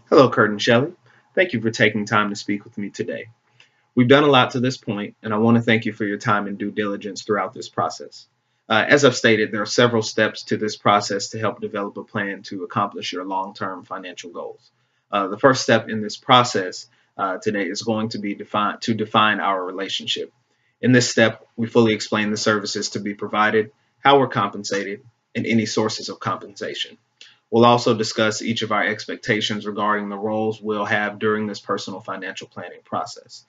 Hello, Kurt and Shelly. Thank you for taking time to speak with me today. We've done a lot to this point, and I want to thank you for your time and due diligence throughout this process. As I've stated, there are several steps to this process to help develop a plan to accomplish your long term financial goals. The first step in this process today is going to be to define our relationship. In this step, we fully explain the services to be provided, how we're compensated, and any sources of compensation. We'll also discuss each of our expectations regarding the roles we'll have during this personal financial planning process.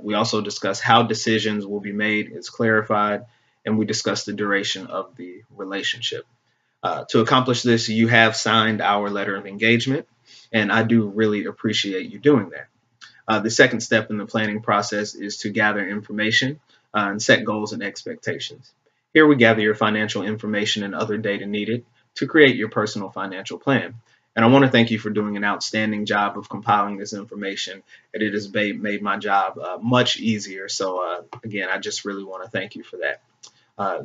We also discuss how decisions will be made, it's clarified, and we discuss the duration of the relationship. To accomplish this, you have signed our letter of engagement, and I do really appreciate you doing that. The second step in the planning process is to gather information and set goals and expectations. Here we gather your financial information and other data needed to create your personal financial plan. And I want to thank you for doing an outstanding job of compiling this information. And it has made my job much easier. So again, I just really want to thank you for that.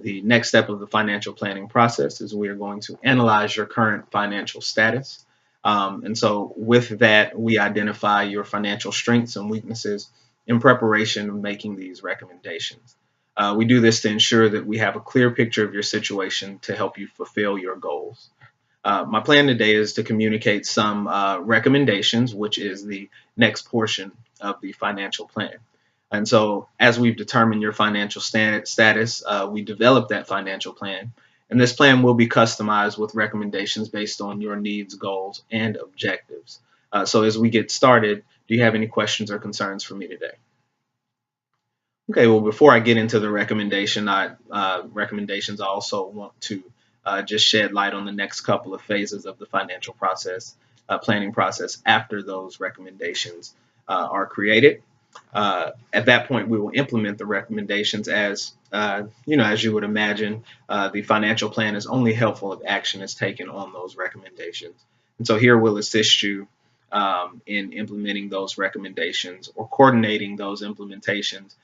The next step of the financial planning process is we are going to analyze your current financial status. And so with that, we identify your financial strengths and weaknesses in preparation of making these recommendations. We do this to ensure that we have a clear picture of your situation to help you fulfill your goals. My plan today is to communicate some recommendations, which is the next portion of the financial plan. And so, as we've determined your financial status, we develop that financial plan. And this plan will be customized with recommendations based on your needs, goals, and objectives. So, as we get started, do you have any questions or concerns for me today? Okay, well, before I get into the recommendations, I also want to just shed light on the next couple of phases of the financial process, planning process after those recommendations are created. At that point, we will implement the recommendations as you would imagine, the financial plan is only helpful if action is taken on those recommendations. And so here we'll assist you in implementing those recommendations or coordinating those implementations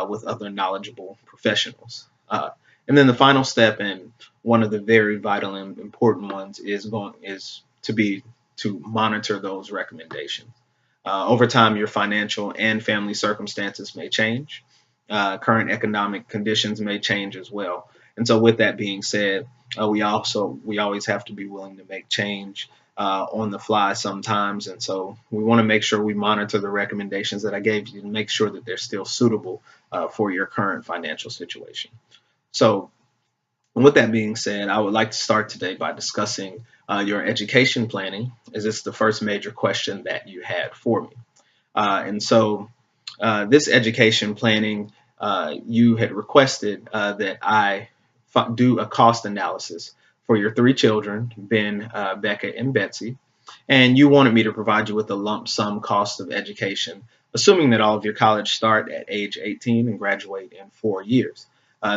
with other knowledgeable professionals. And then the final step, and one of the very vital and important ones, is to monitor those recommendations. Over time, your financial and family circumstances may change. Current economic conditions may change as well. And so, with that being said, we always have to be willing to make change on the fly sometimes. And so, we want to make sure we monitor the recommendations that I gave you and make sure that they're still suitable for your current financial situation. So, with that being said, I would like to start today by discussing your education planning, as it's the first major question that you had for me. And so, this education planning, you had requested that I do a cost analysis for your three children, Ben, Becca, and Betsy, and you wanted me to provide you with a lump sum cost of education, assuming that all of your college start at age 18 and graduate in 4 years.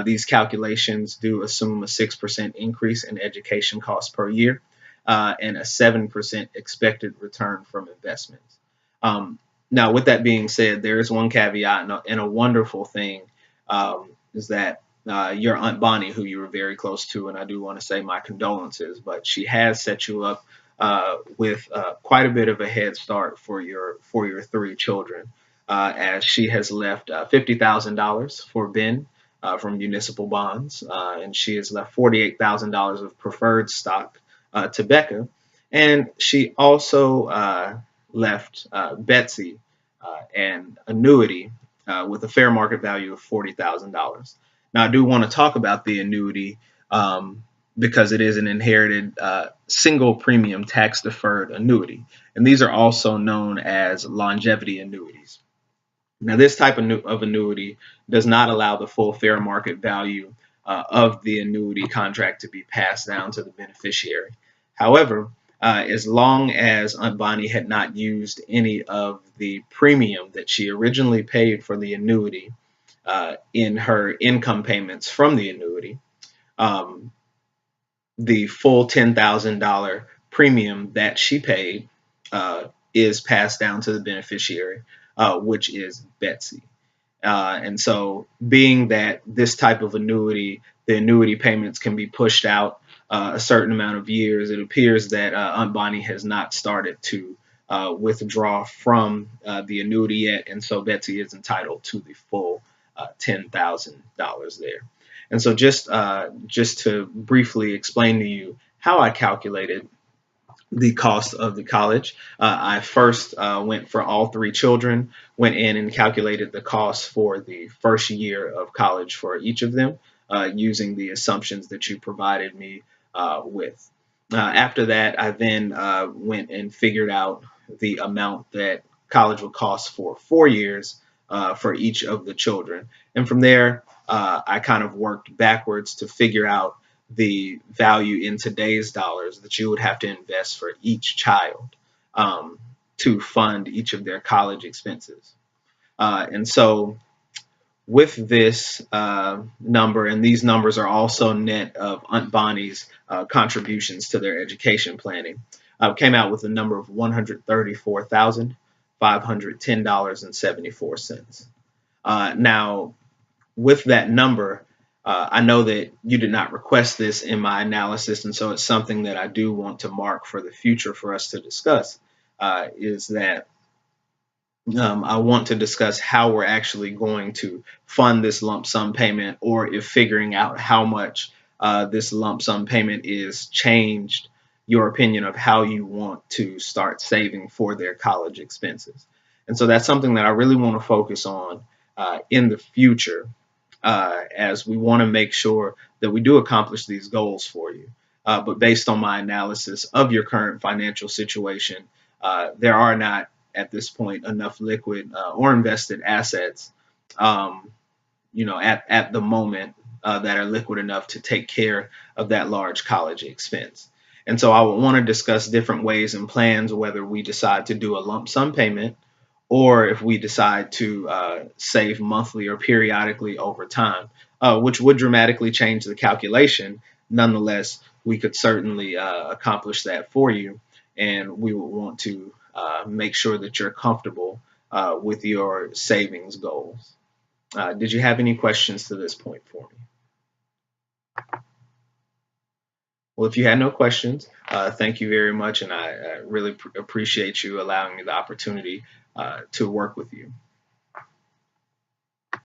These calculations do assume a 6% increase in education costs per year and a 7% expected return from investments. Now, with that being said, there is one caveat, and a wonderful thing is that your Aunt Bonnie, who you were very close to, and I do want to say my condolences, but she has set you up with quite a bit of a head start for your three children, as she has left $50,000 for Ben from municipal bonds, and she has left $48,000 of preferred stock to Becca, and she also left Betsy an annuity with a fair market value of $40,000. Now, I do want to talk about the annuity because it is an inherited single premium tax deferred annuity, and these are also known as longevity annuities. Now, this type of annuity does not allow the full fair market value of the annuity contract to be passed down to the beneficiary. However, as long as Aunt Bonnie had not used any of the premium that she originally paid for the annuity in her income payments from the annuity, the full $10,000 premium that she paid is passed down to the beneficiary, which is Betsy. And so, being that this type of annuity, the annuity payments can be pushed out a certain amount of years, it appears that Aunt Bonnie has not started to withdraw from the annuity yet, and so Betsy is entitled to the full $10,000 there. And so just to briefly explain to you how I calculated the cost of the college. I first went for all three children, went in and calculated the cost for the first year of college for each of them using the assumptions that you provided me with. After that, I then went and figured out the amount that college would cost for 4 years for each of the children. And from there, I kind of worked backwards to figure out the value in today's dollars that you would have to invest for each child to fund each of their college expenses. And so with this number, and these numbers are also net of Aunt Bonnie's contributions to their education planning, came out with a number of $134,510.74. Now, with that number, I know that you did not request this in my analysis, and so it's something that I do want to mark for the future for us to discuss, is that I want to discuss how we're actually going to fund this lump sum payment, or if figuring out how much this lump sum payment is changed your opinion of how you want to start saving for their college expenses. And so that's something that I really want to focus on in the future, as we want to make sure that we do accomplish these goals for you. But based on my analysis of your current financial situation, there are not at this point enough liquid or invested assets, at the moment that are liquid enough to take care of that large college expense. And so I would want to discuss different ways and plans, whether we decide to do a lump sum payment or if we decide to save monthly or periodically over time, which would dramatically change the calculation. Nonetheless, we could certainly accomplish that for you, and we would want to make sure that you're comfortable with your savings goals. Did you have any questions to this point for me? Well, if you had no questions, thank you very much, and I really appreciate you allowing me the opportunity to work with you.